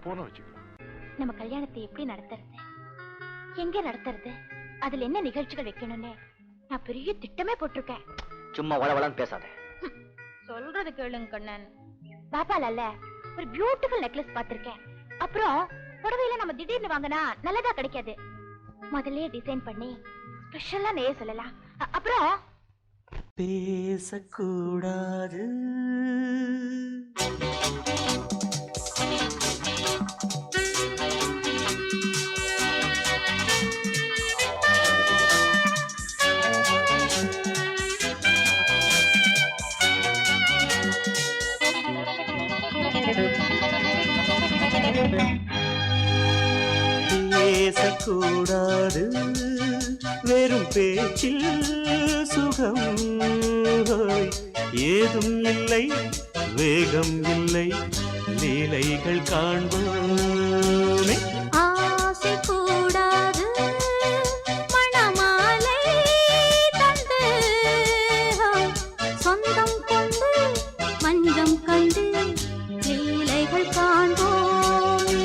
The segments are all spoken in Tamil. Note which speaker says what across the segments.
Speaker 1: போன வச்சுக்கலாம்.
Speaker 2: நம்ம கல்யாணத்தை எப்படி நடத்துறது, எங்க நடத்துறது, அதுல என்ன நிகழ்ச்சிகள் வைக்கணும்னு நான் பெரிய திட்டமே போட்டிருக்கேன்.
Speaker 3: சும்மா வளவளன்னு பேசாத.
Speaker 2: சொல்றது கேளுங்க கண்ணன். பாப்பால ஒரு பியூட்டிஃபுல் நெக்லஸ் பாத்திருக்கேன். அப்புறம் புடவையில நம்ம திடீர்னு வாங்கினா நல்லதா கிடைக்காது. முதல்ல டிசைன் பண்ணி ஸ்பெஷலா நெய்ய சொல்லலாம். அப்புறம்
Speaker 4: பேசக்கூடாது, பேசக்கூடாது, வெறும் பேச்சில் சுகம் ஏதும் இல்லை, வேகம் இல்லை, லீலைகள் காண்போமே.
Speaker 2: ஆசை கூடாது, மணமாலை தந்து சொந்தம் கொண்டு மஞ்சம் கண்டு லீலைகள் காண்போமே.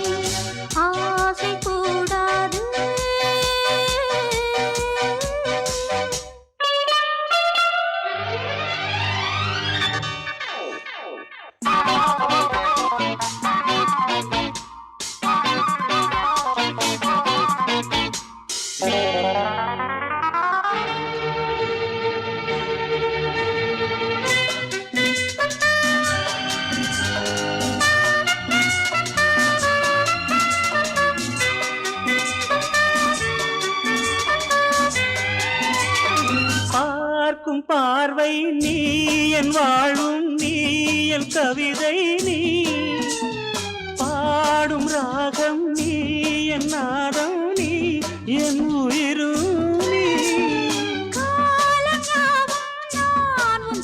Speaker 2: ஆசை கூடாது.
Speaker 4: பார்க்கும் பார்வை நீ, என் வாழும் நீ, என் கவிதை நீ, பாடும் ராகம் நீ, என் நாதம் நீ, என் உயிரும் நீ.
Speaker 2: காலம்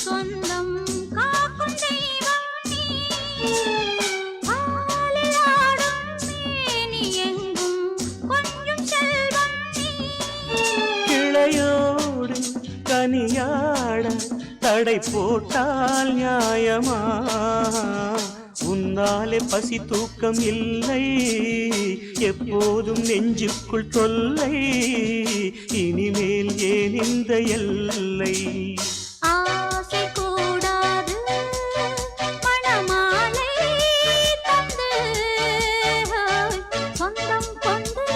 Speaker 2: சொந்தம் காக்கும் தெய்வம் நீ, ஆளில் ஆடும் மேனி எங்கும் கொஞ்சம் செல்வம் நீ.
Speaker 4: கிளையோடு கனியாட தடை போட்டால் நியாயமா, உன்னாலே பசி தூக்கம் இல்லை, எப்போதும் நெஞ்சுக்குள் தொல்லை, இனிமேல் ஏன் இந்த எல்லை.
Speaker 2: ஆசை கூடாது, மணமாலை தந்து சொந்தம் கொண்டு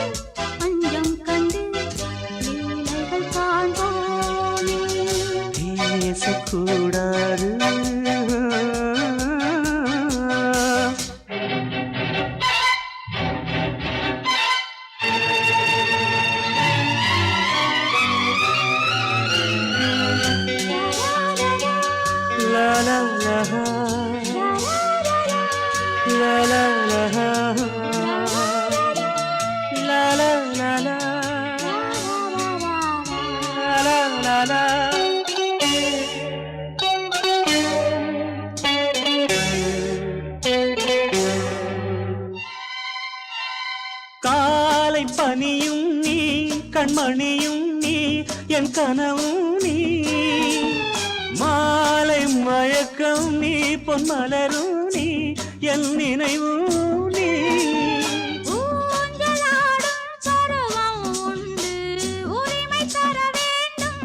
Speaker 2: மஞ்சம் கண்டு லீலைகள் காண்போமே.
Speaker 4: பேசக்கூடாது, la la la la la la la la la la la la. காலை பனியும் நீ, கண்மணியும் நீ, என் கனவும் நீ, மாலை மயக்கம் நீ, பொன்மலரும் நீ, என் நினைவும் நீ.
Speaker 2: ஊஞ்சலாடும் பருவம் உண்டு, உரிமை தர வேண்டும்.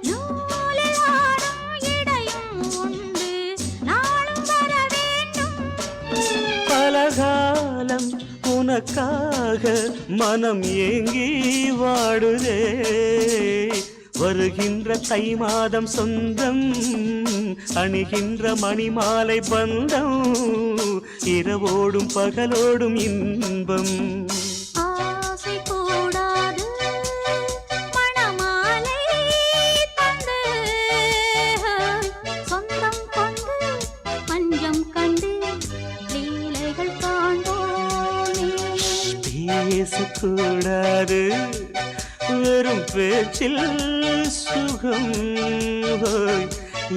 Speaker 2: நூலில் ஆடும் இடையும் உண்டு, நாளும் வர வேண்டும்.
Speaker 4: பலகாலம் உனக்காக மனம் ஏங்கி வாடுதே, வருகின்ற தை மாதம் சொந்தம், அணிகின்ற மணிமாலை பந்தம், இரவோடும் பகலோடும் இன்பம்.
Speaker 2: ஆசை கூடாது, மணமாலை தந்து சொந்தம் கொண்டு மஞ்சம் கண்டு லீலைகள் காண்போமே.
Speaker 4: பேசக்கூடாது, வெறும் பேச்சில் சுகம்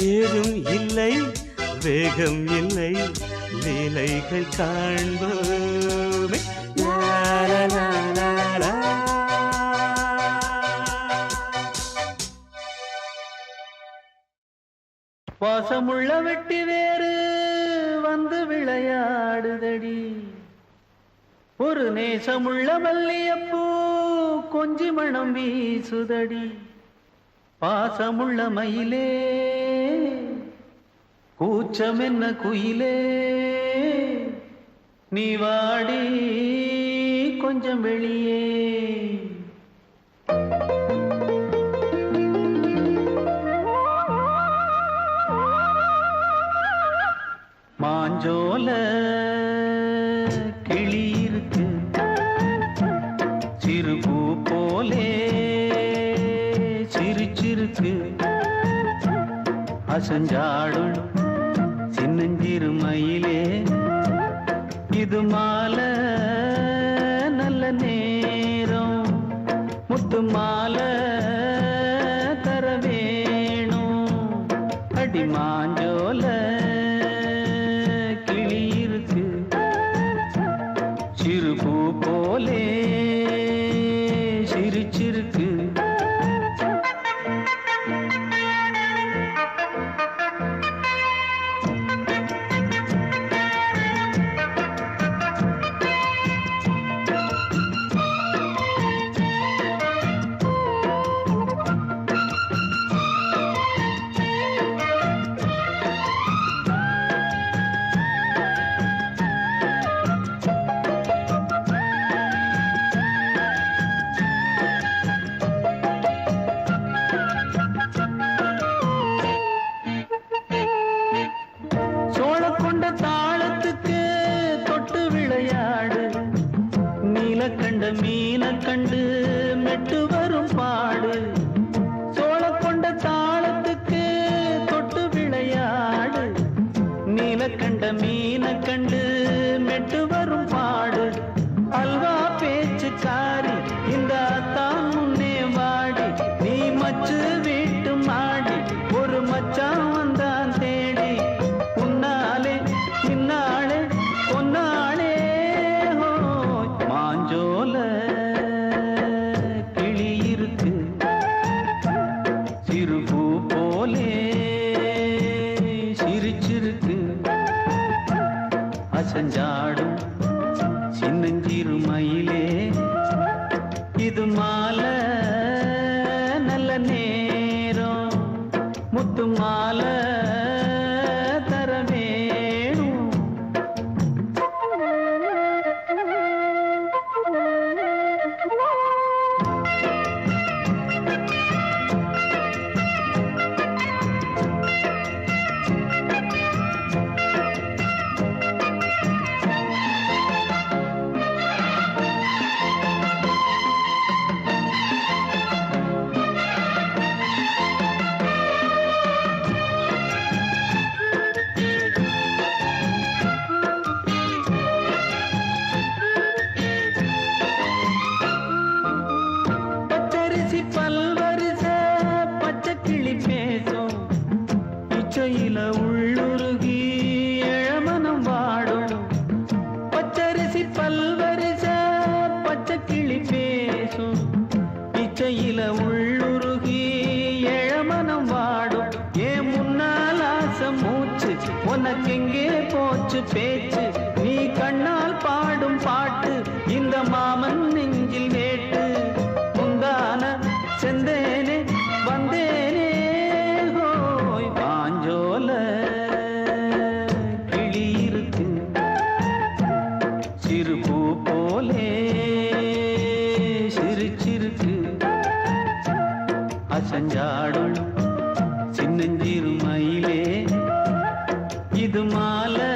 Speaker 4: ஏதும் இல்லை, வேகம் இல்லை, லீலைகள் காண்போமே. லா லா லா லா லா. பாசமுள்ள வெட்டி வேறு
Speaker 1: வந்து விளையாடுதடி ஒரு நேசமுள்ள மல்லியப்பூ கொஞ்சி மணம் வீசுதடி பாசமுள்ள மயிலே கூச்சம் என்ன குயிலே நீ வாடி கொஞ்சம் வெளியே மாஞ்சோல கிளி இருக்கு சிறுபூ போலே சிரிச்சிருக்கு அசஞ்சாடும் சின்னஞ்சிறு மயிலே இது மாலை நல்ல நேரம் முத்து மாலை தர வேணும் அடி மாஞ்சோல சிறுபூ போலே சிரிச்சிருக்கு கண்ட மீன கண்டு மெட்டு வரும் பாடு சோழ கொண்ட தாளத்துக்கு தொட்டு விளையாடு நீல கண்ட மீன கண்டு மெட்டு வரும் பாடு அல்வா பேச்சுக்காரி இந்த தான் முன்னே வாடி நீ மச்சு வீட்டு மாடி ஒரு மச்சான் வந்தான் தேடி உன்னாலே இன்னாலே பொன்னாலே மாஞ்சோல கிளி இருக்கு சிறுபூ போலே சிரிச்சிருக்கு அசஞ்சாடும் சின்னஞ்சிறு மயிலே இது மாலை நல்ல நேரம் முத்து மாலை தர வேணும் பல்வரிச பச்சை கிளி பேசும் இச்சையில உள்ளுருகி இளமனம் வாடும் பச்சரிசி பல்வரிச பச்சை கிளி பேசும் இச்சையில உள்ளுருகி இளமனம் வாடும் ஏன் முன்னால் ஆசை மூச்சு உனக்கெங்கே போச்சு பேச்சு நீ கண்ணால் பாடும் பாட்டு இந்த மாமன் நெஞ்சில் வேட்டு செந்தேனே வந்தேனே ஹோய் மாஞ்சோல கிளி இருக்கு சிறுபூ போலே சிரிச்சிருக்கு அசஞ்சாடும் சின்னஞ்சிறு மயிலே இது மாலை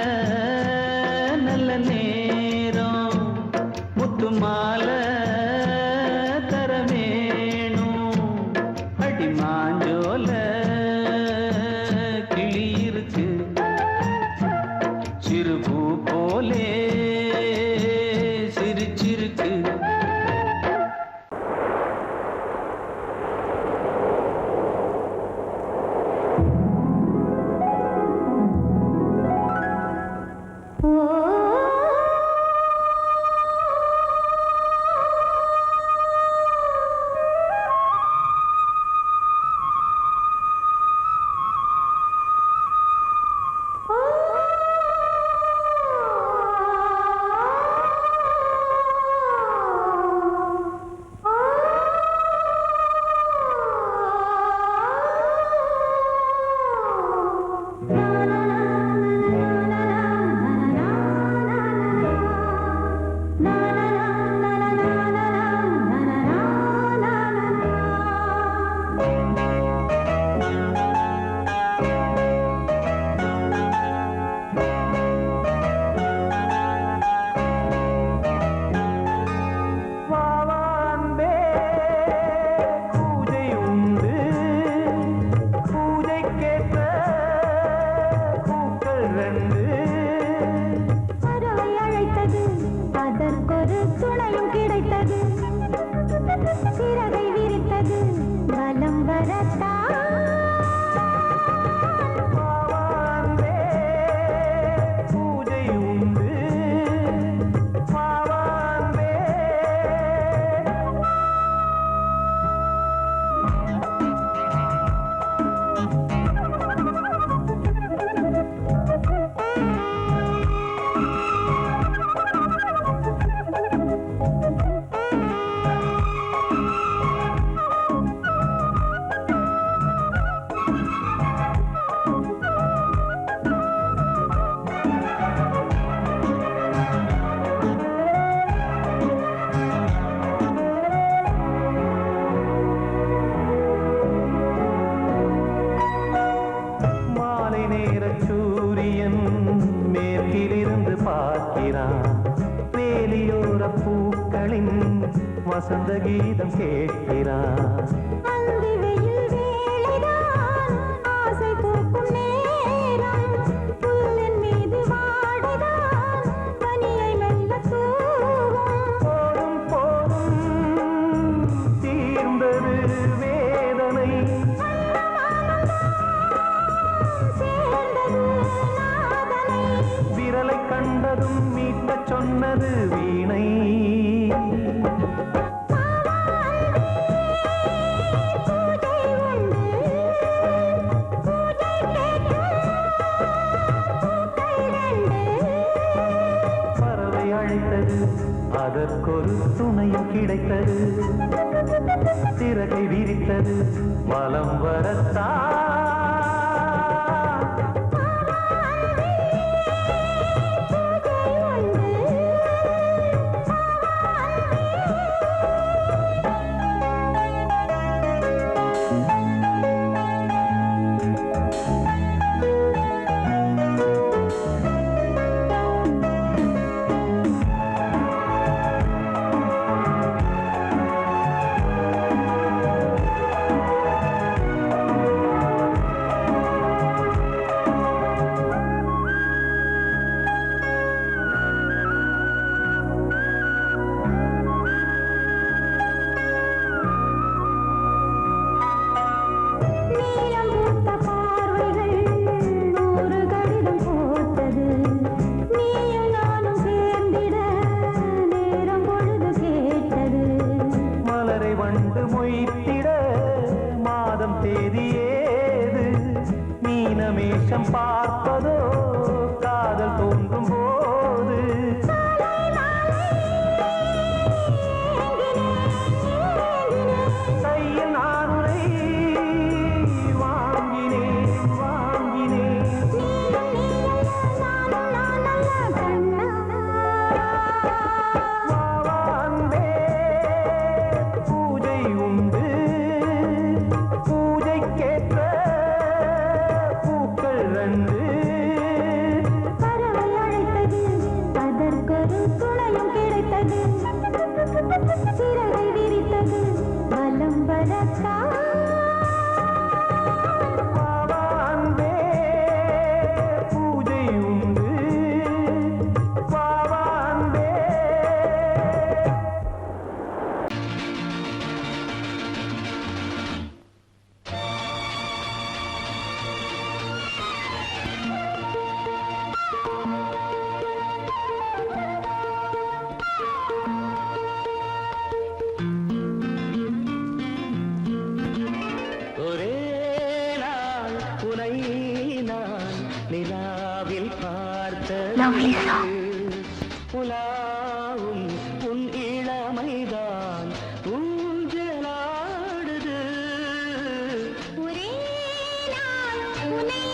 Speaker 1: நல்ல நேரம் முத்து மாலை மாஞ்சோல கிளி இருக்கு சிறுபூ போலே சிரிச்சிருக்கு
Speaker 4: வசந்த கீதம் கேட்கிறான்.
Speaker 3: அந்தி வெயில் வேளைதான் ஆசை பூக்கும் நேரம். புல்லின் மீது வாடைதான் பனியை மெல்ல தூவும்.
Speaker 4: போதும் போதும் தீர்ந்தது வேதனை.
Speaker 3: சேர்ந்தது நாதனை.
Speaker 4: விரலை கண்டதும் மீட்டச் சொன்னது வீணை.
Speaker 3: பூஜை உண்டு பூஜை கேட்கும் பூக்கள் ரெண்டு.
Speaker 4: பறவை அழைத்தது அதற்கொரு துணையும் கிடைத்தது. சிறகை விரித்தது வலம் வரத்தான்.
Speaker 3: நீலம் பூத்த பார்வைகள் நூறு கடிதம் போட்டது. நீயும் நானும் சேர்ந்திட நேரம் பொழுது கேட்டது.
Speaker 4: மலரை வண்டு மொய்த்திட மாதம் தேதி ஏது. மீனமேஷம் பார்ப்பதோ காதல் தோன்றும் போது. கையில் நான் உரை வாங்கினேன் வாங்கினேன். வா அன்பே பூஜை உண்டு பூஜைக்கேற்ற பூக்கள் ரெண்டு.
Speaker 3: பறவை அழைத்தது அதற்கொரு துணையும் கிடைத்தது. சிறகை விரித்தது வலம் வரத்தான்.
Speaker 4: வா அன்பே பூஜை உண்டு வா அன்பே. ஒரே நாள் உனை நான் நிலாவில்
Speaker 2: Lovely
Speaker 4: பார்த்தது.
Speaker 2: song.
Speaker 4: உலாவும் உன் இளமைதான் ஊஞ்சலாடுது.
Speaker 3: ஒரே நாள் உன்னை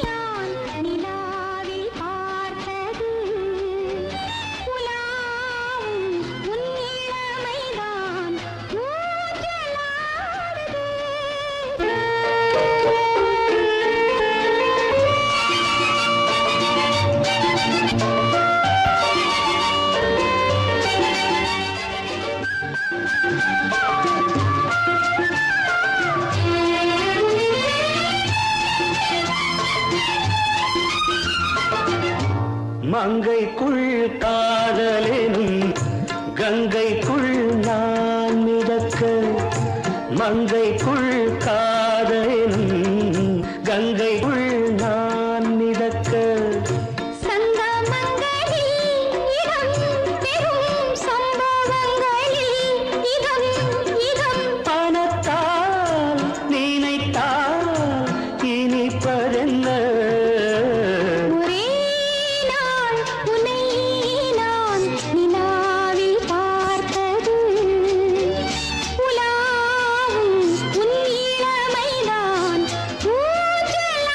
Speaker 3: நான் நிலாவில் பார்த்தது. உலாவும் உன் இளமைதான் ஊஞ்சலாடுது.
Speaker 4: மங்கைக்குள் காதலெனும் கங்கைக்குள் நான் மிதக்க. மங்கைக்குள் காதலெனும் கங்கைக்குள் நான் மிதக்க.
Speaker 3: சங்கமங்களில் இடம் பெறும் சம்பவங்களில் இதம் இதம்.
Speaker 4: பணத்தால் நினைத்தால் இனிப்பதென்ன.
Speaker 3: ஒரே நாள் உன்னை நான் நிலாவில் பார்த்தது. உலாவும் உன் இளமைதான் ஊஞ்சலாடுது.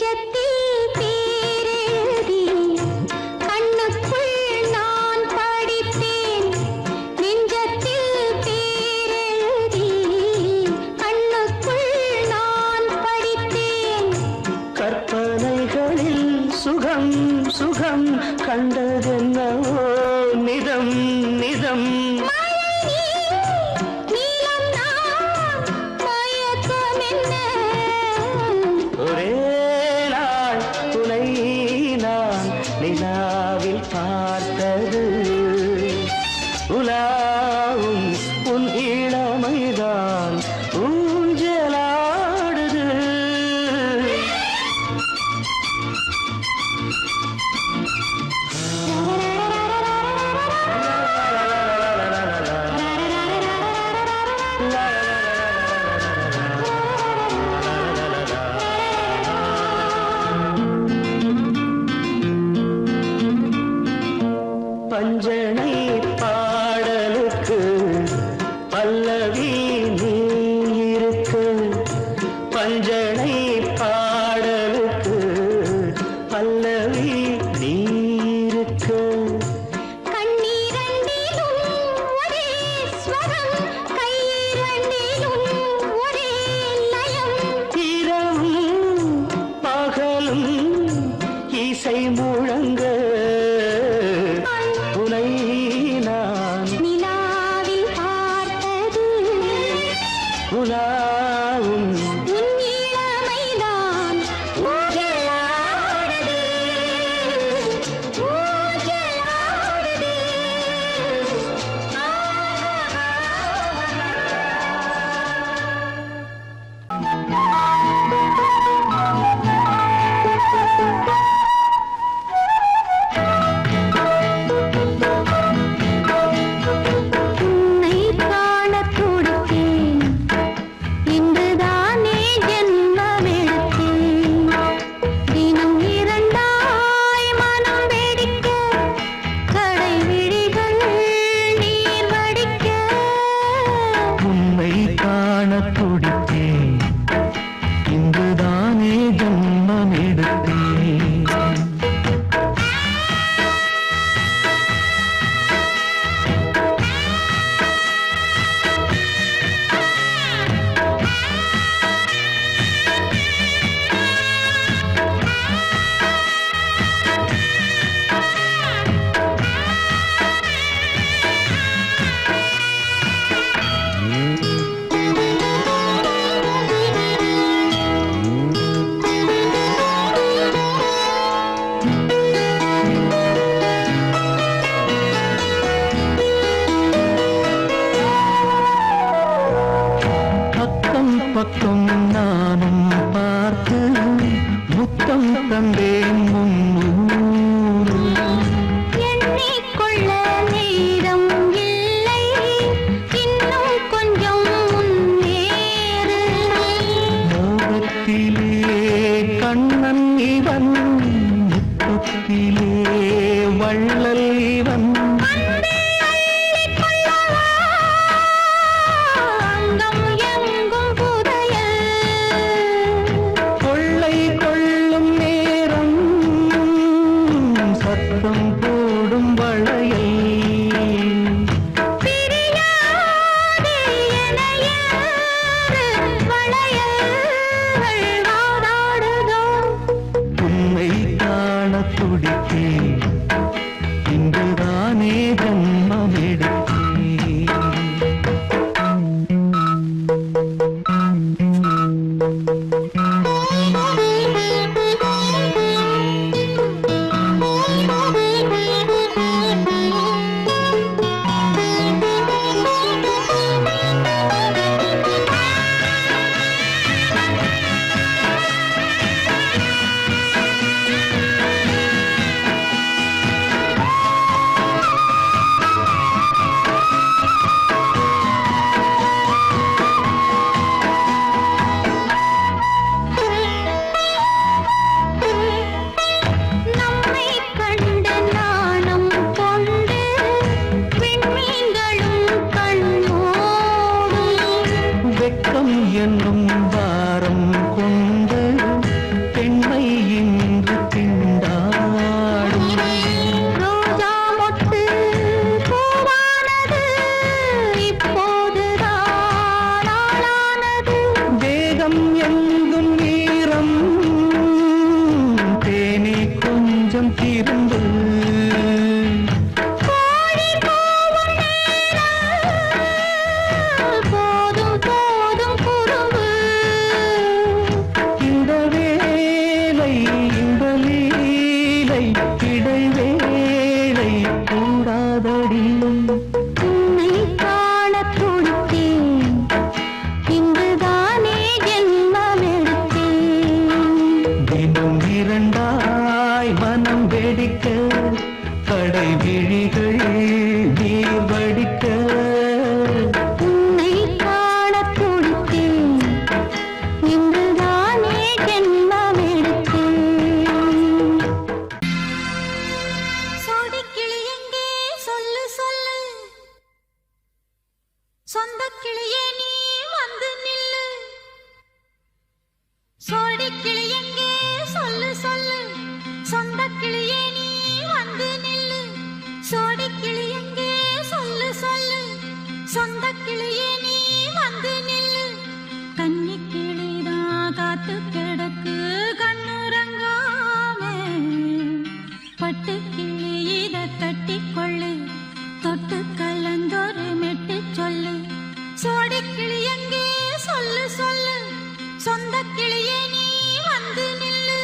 Speaker 3: நெஞ்சத்தில் பேரெழுதி கண்ணுக்குள் நான் படித்தேன். நெஞ்சத்தில் பேரெழுதி கண்ணுக்குள் நான் படித்தேன்.
Speaker 4: கற்பனைகளில் சுகம் சுகம் கண்டதென்னவோ நிதம் நிதம். ஒரே நாள் துணை நான் நிலாவில் பார்த்தது உலாவும் உன் இளமைதான் ஊஞ்சலாடுது. பஞ்சனை பாடலுக்கு பல்லவி நீ இருக்கு. பஞ்சனை பாடலுக்கு பல்லவி நீ இருக்கு.
Speaker 3: கண்ணீரண்டிலும் ஒரே ஸ்வரம், கையிரண்டிலும் ஒரே லயம்.
Speaker 4: இரவும் பகலும் இசை முழங்க உனை நான்
Speaker 3: நிலாவில் பார்த்தது
Speaker 4: உலாவும்
Speaker 3: உன் இளமைதான் ஊஞ்சலாடுது, ஊஞ்சலாடுது. உன்னை காணத் துடித்தேன், இன்றுதானே ஜென்மமெடுத்தேன். தினம் இரண்டாய் மனம் வெடிக்க, கடை விழிகள் நீர் வடிக்க.
Speaker 4: உன்னை காண துடித்தேன், இன்றுதானே ஜன்மம் எடுத்தேன். பக்கம் பக்கம் நானும் பார்த்து முத்தம் தந்தேன் முன்னூறு.
Speaker 3: எண்ணிக்கொள்ள நேரம் இல்லை, இன்னும் கொஞ்சம் முன்னேறு.
Speaker 4: மோகத்திலே கண்ணன் இவன், முத்தத்திலே வள்ளல் இவன்.
Speaker 3: அங்கம் எங்கும் புதையல்,
Speaker 4: கொள்ளை கொள்ளும் நேரம் சத்தம் போடும் வளையல்.
Speaker 3: பிரியாதே என யாரு வளையல்கள் வாதாடுதோ.
Speaker 4: உன்னை காண துடித்தேன், இன்றுதானே ஜன்மம் எடுத்தேன். என்னும் வாரம் கொண்டு பெண்மை கடை விழிகள் நீர் வடிக்க
Speaker 3: உன்னை காணத் துடித்தேன் இன்றுதானே ஜென்மமெடுத்தேன் சோடிக்கிளி எங்கே சொல்லு சொல்லு சொந்தக் கிளியே நீ வந்து நில்லு சோடிக்கிளி எங்கே சொல்லு சொல்லு சொந்தக் கிளியே நீ வந்து நில்லு சோடிக்கிளி எங்கே சொல்லு சொல்லு சொந்தக் கிளியே நீ வந்து நில்லு கன்னிக் கிளிதான் காத்து கிடக்கு கண்ணுறங்காமே பட்டு கிளி இத கட்டிக்கொள்ளு தொட்டு கலந்தொரு மெட்டு சொல்லு சோடிக்கிளி எங்கே சொல்லு சொல்லு சொந்தக் கிளியே நீ வந்து நில்லு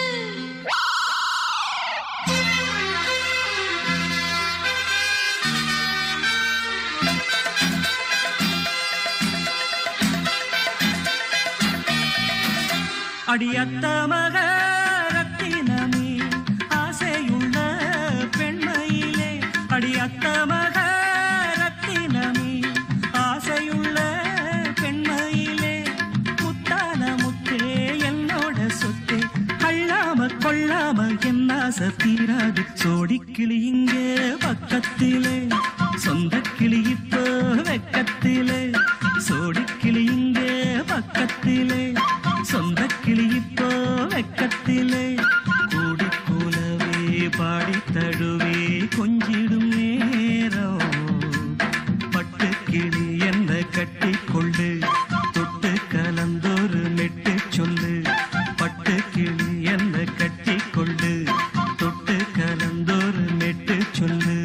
Speaker 4: அடியத்த மக ரத்தினமே ஆசையுள்ள பெண்மையிலே அடியத்த மக ரத்தினமே ஆசையுள்ள பெண்மையிலே முத்தான முத்தே என்னோட சொத்தே அள்ளாம கொள்ளாம என் ஆசை தீராது சோடிக்கிளி இங்கே பக்கத்திலே சொந்தக் கிளி இப்போ வெக்கத்திலே சோடிக்கிளி இங்கே பக்கத்திலே சொந்தக் கிளி இப்போ வெக்கத்திலே கூடி கூலவே பாடி தழுவே கொஞ்சிடும் நேரம் பட்டு கிளி என்ன கட்டிக்கொள்ளு தொட்டு கலந்தொரு மெட்டு சொல்லு பட்டு கிளி என்ன கட்டிக்கொள்ளு தொட்டு கலந்தொரு மெட்டு சொல்லு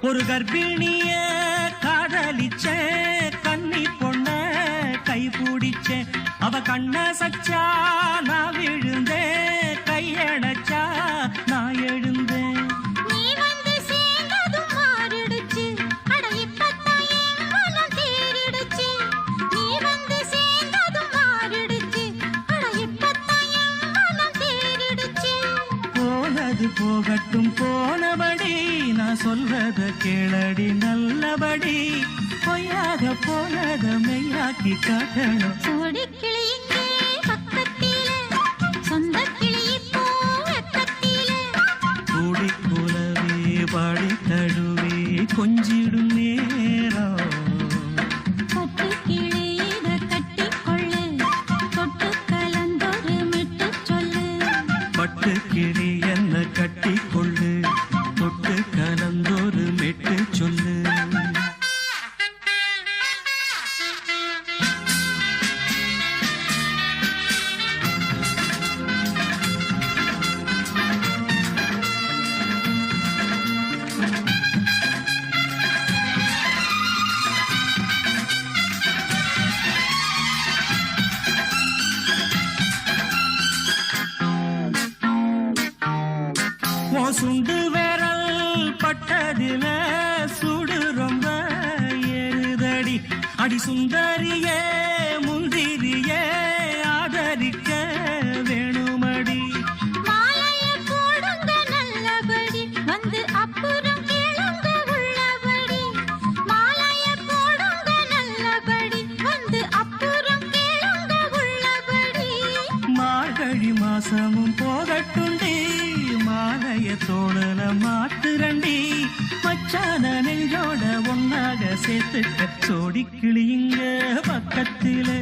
Speaker 4: ஒரு கர்ப்பிணிய காதலிச்ச கண்ணி பொண்ண கை பிடிச்ச அவ கண்ண சச்சா நான் விழுந்தேன் கையடைச்சா நான் எழுந்தேன்
Speaker 3: நீ வந்து சேர்ந்ததும் மாறிடுச்சு அட இப்பத்தான் என் மனம் தேறிடுச்சு நீ வந்து சேர்ந்ததும் மாறிடுச்சு அட இப்பத்தான் என் மனம் தேறிடுச்சு
Speaker 4: போனது போகட்டும் போனபடி நான் சொல்றத கேளடி நல்லபடி பொய்யாக போனத மெய்யாக்கி காட்டணும்
Speaker 3: சோடிக்கிளி இங்கே பக்கத்திலே சொந்தக் கிளி இப்போ வெக்கத்திலே
Speaker 4: கூடி கூலவே பாடி தழுவே கொஞ்சிடும் நேரம்
Speaker 3: பட்டு கிளி இத கட்டிக்கொள்ளு தொட்டு கலந்தொரு மெட்டு சொல்லு
Speaker 4: பட்டு கிளி என்ன கட்டிக்கொள்ளு தொட்டு கலந்தொரு மெட்டு சொல்லு உன் சுண்டு விரல் பட்டதில சுடு ரொம்ப ஏறுதடி அடி சுந்தரியே முந்திரியே ஆதரிக்க வேணுமடி
Speaker 3: மாலைய போடுங்க நல்லபடி வந்து அப்புறம் கேளுங்க உள்ளபடி மாலைய போடுங்க நல்லபடி வந்து அப்புறம் கேளுங்க உள்ளபடி
Speaker 4: மார்கழி மாசமும் போகட்டுண்டி மாலைய தோழல மாத்துரண்டி மச்சான நெஞ்சோட ஒன்னாக சேர்த்துக்க சோடிக்கிளி இங்க பக்கத்திலே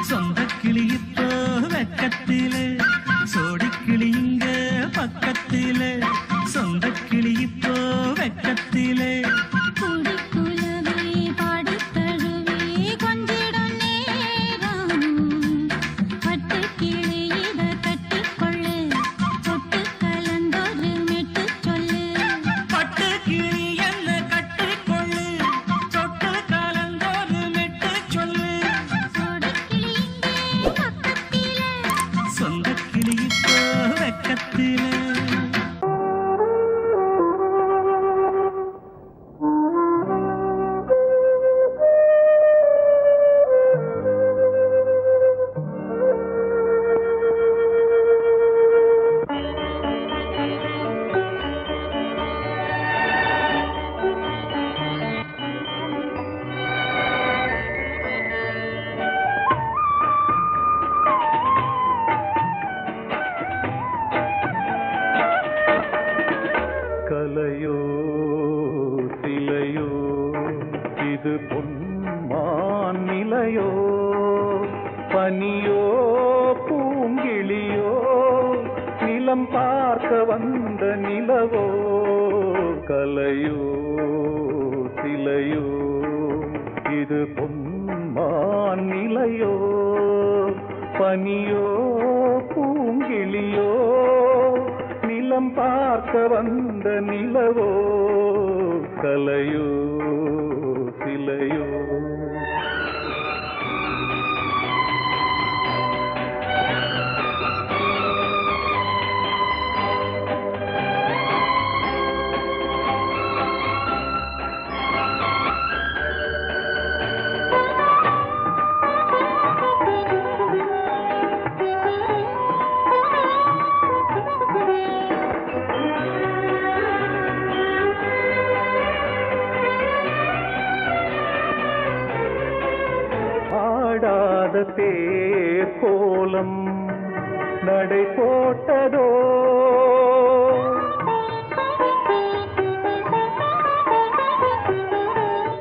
Speaker 4: சொந்தக் கிளி இப்போ வெக்கத்திலே சோடிக்கிளி இங்க பக்கத்திலே சொந்தக் கிளி இப்போ வெக்கத்திலே
Speaker 3: கூடி குலவே பாடி தழுவே கொஞ்சிடும் நேரம் பட்டு கிளி இத கட்டிக்கொள்ளு தொட்டு கலந்தொரு மெட்டு சொல்லு
Speaker 4: பட்டு கிளி என்ன
Speaker 5: கலையோ சிலையோ இது பொன்மான் நிலையோ பனியோ பூங்கிளியோ நிலம் பார்க்க வந்த நிலவோ கலையோ சிலையோ இது பொன்மான் நிலையோ பனியோ பூங்கிளியோ நிலம் பார்க்க வந்த நிலவோ கலையோ சிலையோ தேர் கோலம் நடை போட்டதோ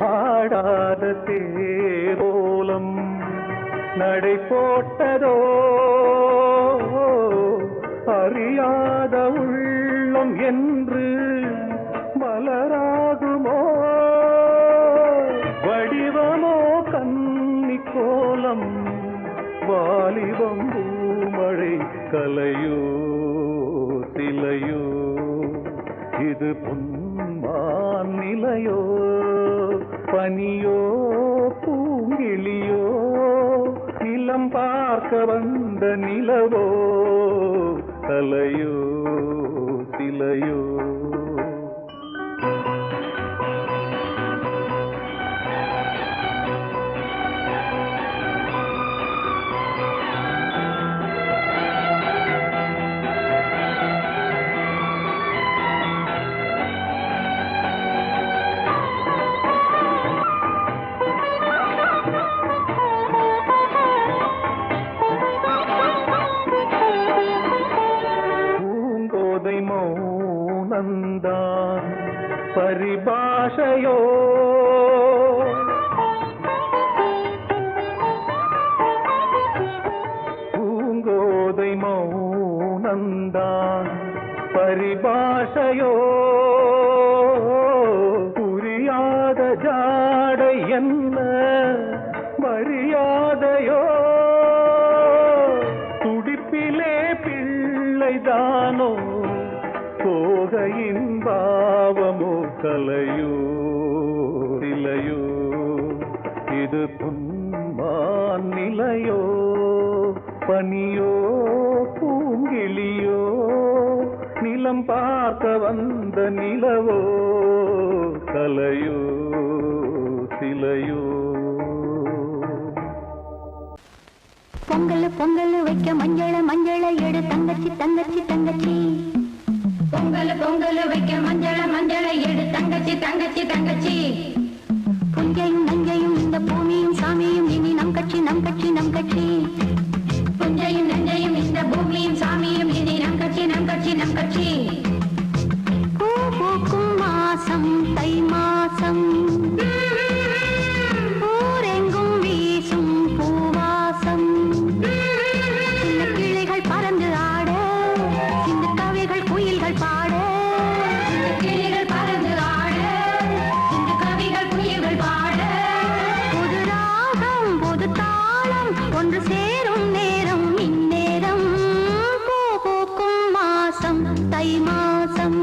Speaker 5: ஆடாத தேர் கோலம் நடை போட்டதோ அறியாத உள்ளம் என்று மலராகுமோ வடிவமோ கன்னி கோலம் வாலிபம் பூமழை கலையோ சிலையோ இது பொன்மான் நிலையோ பனியோ பூங்கிளியோ நிலம் பார்க்க வந்த நிலவோ கலையோ சிலையோ மௌனந்தான் பரிபாஷையோ பூங்கோதை மௌனந்தான் பரிபாஷையோ புரியாத ஜாடை என்ன மரியாதையோ துடிப்பிலே பிள்ளைதானோ சோகையின் பாவமோ கலையோ சிலையோ இது பொன்மான் நிலையோ பனியோ பூங்கிளியோ நிலம் பார்க்க வந்த நிலவோ கலையோ சிலையோ
Speaker 3: பொங்கல் பொங்கல் வைக்க மஞ்சள மஞ்சள எடு தங்கச்சி தங்கச்சி தங்கச்சி பொங்கல் பொங்கல் வைக்க மஞ்சள மஞ்சள எடு தங்கச்சி தங்கச்சி தங்கச்சி புஞ்சையும் நஞ்சையும் இந்த பூமியும் சாமியும் இனி நம் கட்சி நம் கட்சி நம் கட்சி புஞ்சையும் நஞ்சையும் இந்த பூமியும் சாமியும் இனி நம் கட்சி நம் கட்சி நம் கட்சி பூ பூக்கும் மாசம் தை மாசம் ஊரெங்கும் வீசும் பூவாசம் சின்ன கிளைகள் பறந்து ஆட சின்ன கவிகள் குயில்கள் பாட சின்ன கிளைகள் பறந்து ஆட சின்ன கவிகள் குயில்கள் பாட புது ராகம் புது தாளம் ஒன்று சேரும் நேரம் இந்நேரம் பூ பூக்கும் மாசம் தை மாசம்